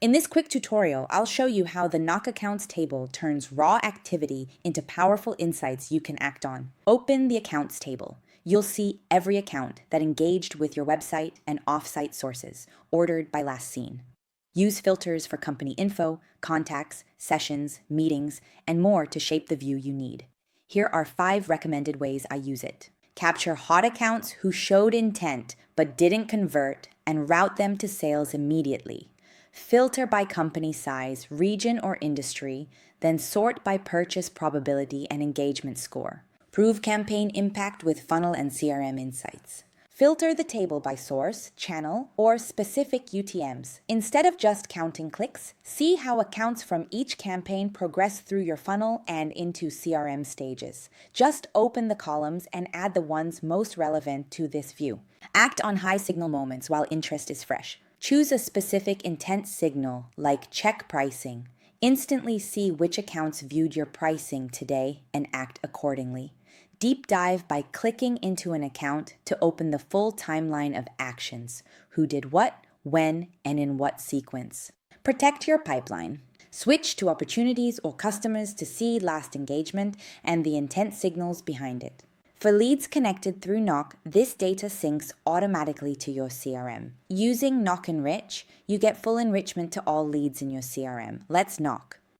In this quick tutorial, I'll show you how the Knock Accounts table turns raw activity into powerful insights you can act on. Open the Accounts table. You'll see every account that engaged with your website and off-site sources, ordered by last seen. Use filters for company info, contacts, sessions, meetings, and more to shape the view you need. Here are 5 recommended ways I use it. Capture hot accounts who showed intent but didn't convert and route them to sales immediately. Filter by company size, region, or industry, then sort by purchase probability and engagement score. Prove campaign impact with funnel and CRM insights. Filter the table by source, channel, or specific UTMs. Instead of just counting clicks, see how accounts from each campaign progress through your funnel and into CRM stages. Just open the columns and add the ones most relevant to this view. Act on high signal moments while interest is fresh. Choose a specific intent signal, like check pricing. Instantly see which accounts viewed your pricing today and act accordingly. Deep dive by clicking into an account to open the full timeline of actions. Who did what, when, and in what sequence. Protect your pipeline. Switch to opportunities or customers to see last engagement and the intent signals behind it. For leads connected through Knock, this data syncs automatically to your CRM. Using Knock Enrich, you get full enrichment to all leads in your CRM. Let's knock.